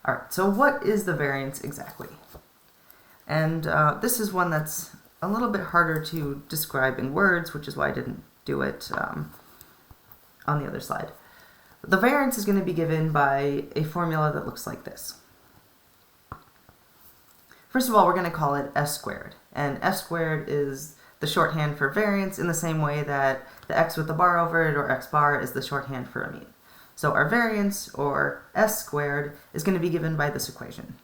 All right, so what is the variance exactly? And this is one that's a little bit harder to describe in words, which is why I didn't do it on the other slide. The variance is going to be given by a formula that looks like this. First of all, we're going to call it s squared, and s squared is the shorthand for variance in the same way that the x with the bar over it, or x bar, is the shorthand for a mean. So our variance, or s squared, is going to be given by this equation.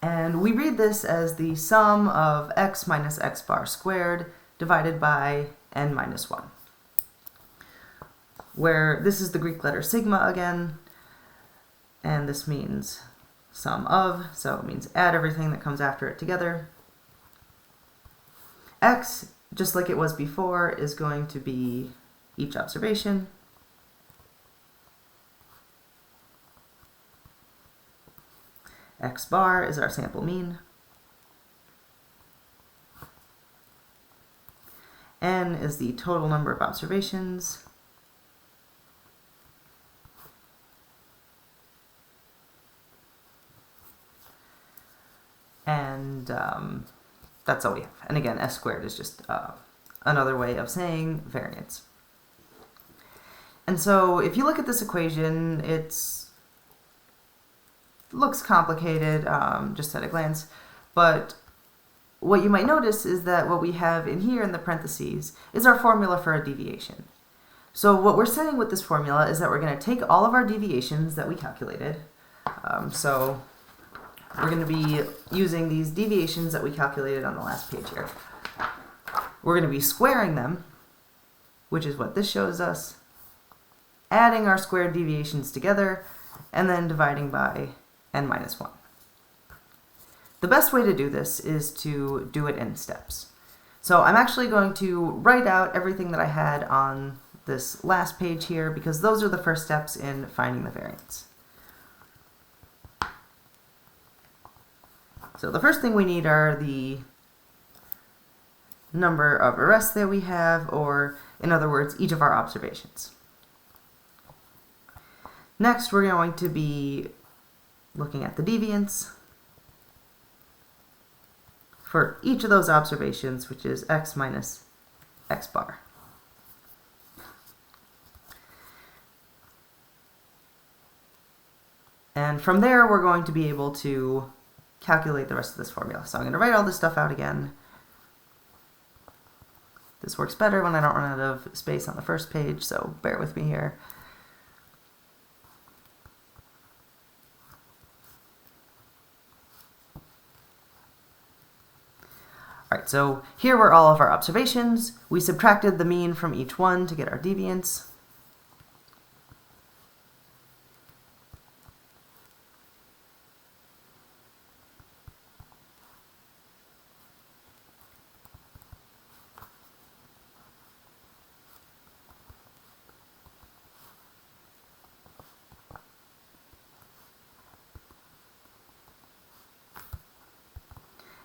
And we read this as the sum of x minus x bar squared divided by n minus 1, where this is the Greek letter sigma again, and this means sum of, so it means add everything that comes after it together. X, just like it was before, is going to be each observation. X bar is our sample mean. N is the total number of observations. And that's all we have. And again, s squared is just another way of saying variance. And so if you look at this equation, looks complicated just at a glance, but what you might notice is that what we have in here in the parentheses is our formula for a deviation. So what we're saying with this formula is that we're going to take all of our deviations that we calculated. So we're going to be using these deviations that we calculated on the last page here. We're going to be squaring them, which is what this shows us, adding our squared deviations together, and then dividing by n minus 1. The best way to do this is to do it in steps. So I'm actually going to write out everything that I had on this last page here, because those are the first steps in finding the variance. So the first thing we need are the number of arrests that we have, or in other words, each of our observations. Next, we're going to be looking at the deviance for each of those observations, which is x minus x bar. And from there, we're going to be able to calculate the rest of this formula. So I'm going to write all this stuff out again. This works better when I don't run out of space on the first page, so bear with me here. Alright, so here were all of our observations. We subtracted the mean from each one to get our deviance.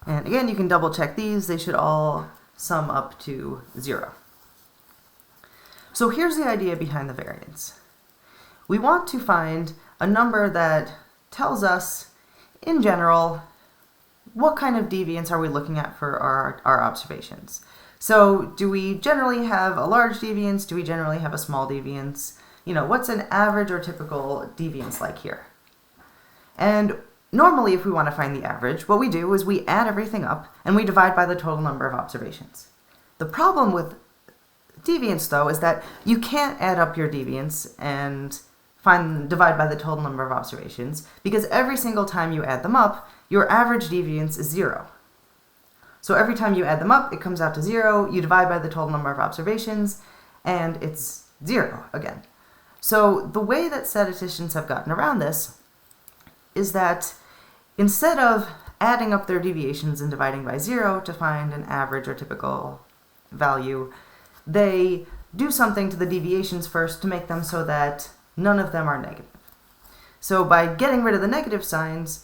And again, you can double check these. They should all sum up to 0. So here's the idea behind the variance. We want to find a number that tells us, in general, what kind of deviance are we looking at for our observations. So do we generally have a large deviance? Do we generally have a small deviance? You know, what's an average or typical deviance like here? And normally, if we want to find the average, what we do is we add everything up and we divide by the total number of observations. The problem with deviance, though, is that you can't add up your deviance and divide by the total number of observations, because every single time you add them up, your average deviance is 0. So every time you add them up, it comes out to 0, you divide by the total number of observations, and it's 0 again. So the way that statisticians have gotten around this is that instead of adding up their deviations and dividing by 0 to find an average or typical value, they do something to the deviations first to make them so that none of them are negative. So by getting rid of the negative signs,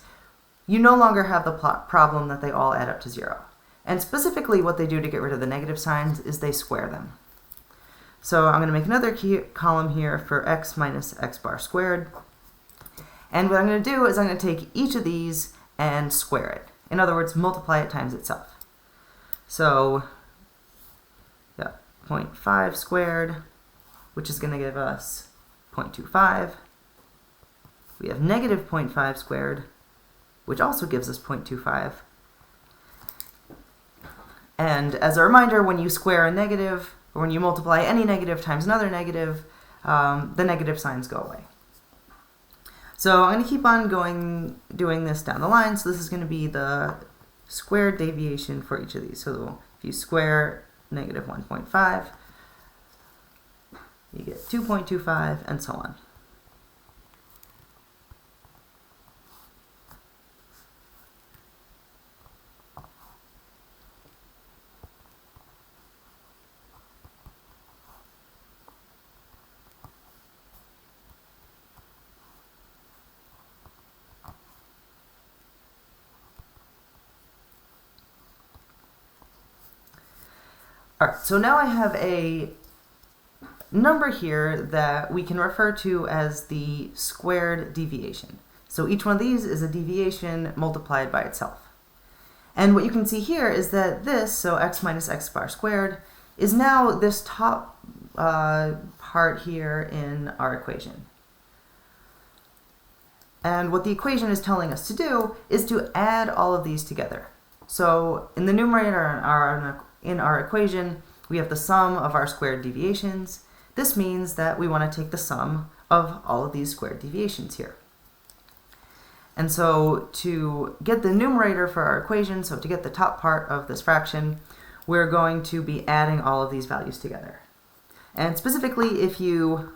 you no longer have the problem that they all add up to 0. And specifically what they do to get rid of the negative signs is they square them. So I'm going to make another column here for x minus x bar squared. And what I'm going to do is I'm going to take each of these and square it. In other words, multiply it times itself. So, yeah, 0.5 squared, which is going to give us 0.25. We have negative 0.5 squared, which also gives us 0.25. And as a reminder, when you square a negative, or when you multiply any negative times another negative, the negative signs go away. So I'm going to keep on doing this down the line. So this is going to be the squared deviation for each of these. So if you square negative 1.5, you get 2.25, and so on. Alright, so now I have a number here that we can refer to as the squared deviation. So each one of these is a deviation multiplied by itself. And what you can see here is that this, so x minus x bar squared, is now this top part here in our equation. And what the equation is telling us to do is to add all of these together. So in the numerator in our equation, we have the sum of our squared deviations. This means that we want to take the sum of all of these squared deviations here. And so to get the numerator for our equation, so to get the top part of this fraction, we're going to be adding all of these values together. And specifically, if you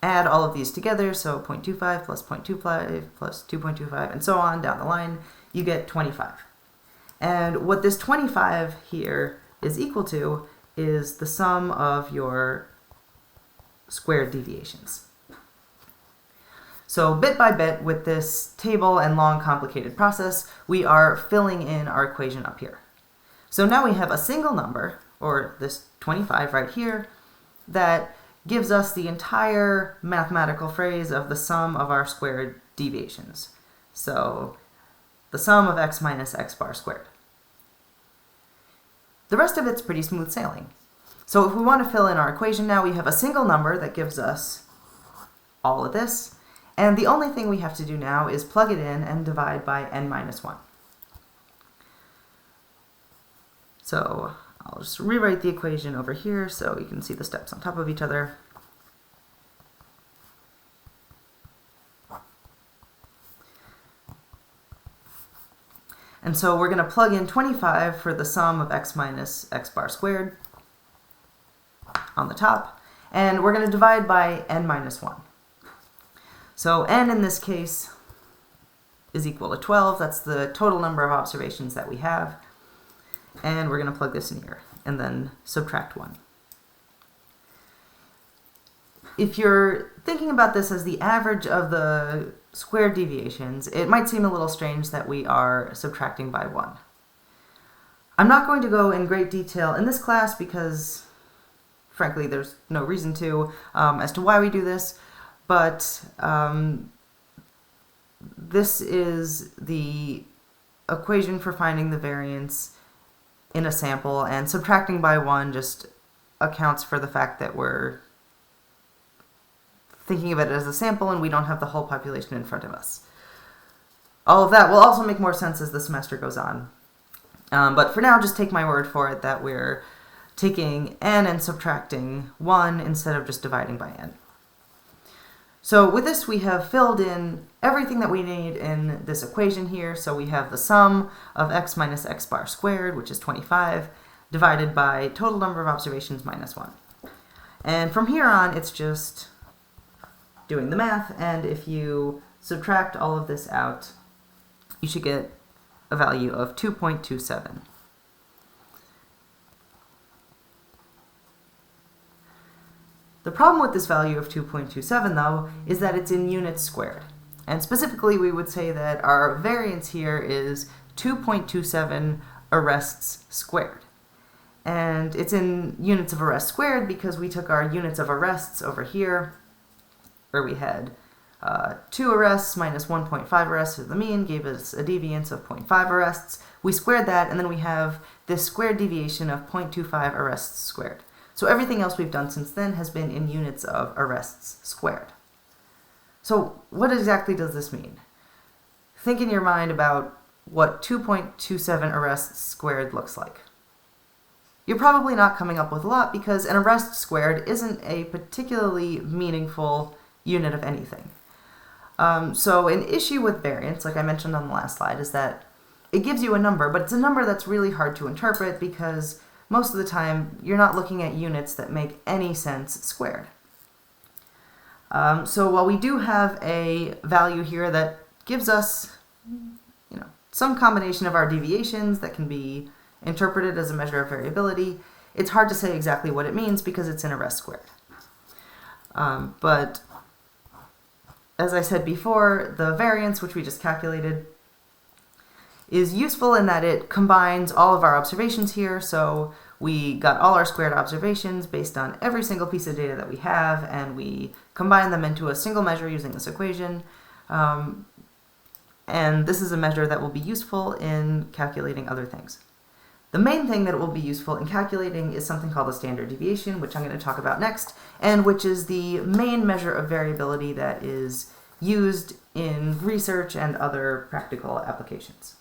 add all of these together, so 0.25 plus 0.25 plus 2.25 and so on down the line, you get 25. And what this 25 here is equal to is the sum of your squared deviations. So bit by bit, with this table and long complicated process, we are filling in our equation up here. So now we have a single number, or this 25 right here, that gives us the entire mathematical phrase of the sum of our squared deviations. So the sum of x minus x bar squared. The rest of it's pretty smooth sailing. So if we want to fill in our equation now, we have a single number that gives us all of this, and the only thing we have to do now is plug it in and divide by n minus 1. So I'll just rewrite the equation over here so you can see the steps on top of each other. And so we're going to plug in 25 for the sum of x minus x bar squared on the top, and we're going to divide by n minus 1. So n in this case is equal to 12. That's the total number of observations that we have. And we're going to plug this in here, and then subtract 1. If you're thinking about this as the average of the squared deviations, it might seem a little strange that we are subtracting by 1. I'm not going to go in great detail in this class because, frankly, there's no reason to as to why we do this, but this is the equation for finding the variance in a sample, and subtracting by 1 just accounts for the fact that we're thinking of it as a sample and we don't have the whole population in front of us. All of that will also make more sense as the semester goes on. But for now, just take my word for it that we're taking n and subtracting 1 instead of just dividing by n. So with this, we have filled in everything that we need in this equation here. So we have the sum of x minus x bar squared, which is 25, divided by total number of observations minus 1. And from here on, it's just doing the math, and if you subtract all of this out, you should get a value of 2.27. The problem with this value of 2.27, though, is that it's in units squared. And specifically, we would say that our variance here is 2.27 arrests squared. and it's in units of arrest squared because we took our units of arrests over here, where we had 2 arrests minus 1.5 arrests as the mean, gave us a deviance of 0.5 arrests. We squared that, and then we have this squared deviation of 0.25 arrests squared. So everything else we've done since then has been in units of arrests squared. So what exactly does this mean? Think in your mind about what 2.27 arrests squared looks like. You're probably not coming up with a lot because an arrest squared isn't a particularly meaningful unit of anything. So an issue with variance, like I mentioned on the last slide, is that it gives you a number, but it's a number that's really hard to interpret because most of the time you're not looking at units that make any sense squared. So while we do have a value here that gives us, some combination of our deviations that can be interpreted as a measure of variability, it's hard to say exactly what it means because it's an arrest squared. But as I said before, the variance, which we just calculated, is useful in that it combines all of our observations here. So we got all our squared observations based on every single piece of data that we have, and we combine them into a single measure using this equation. And this is a measure that will be useful in calculating other things. The main thing that it will be useful in calculating is something called the standard deviation, which I'm going to talk about next, and which is the main measure of variability that is used in research and other practical applications.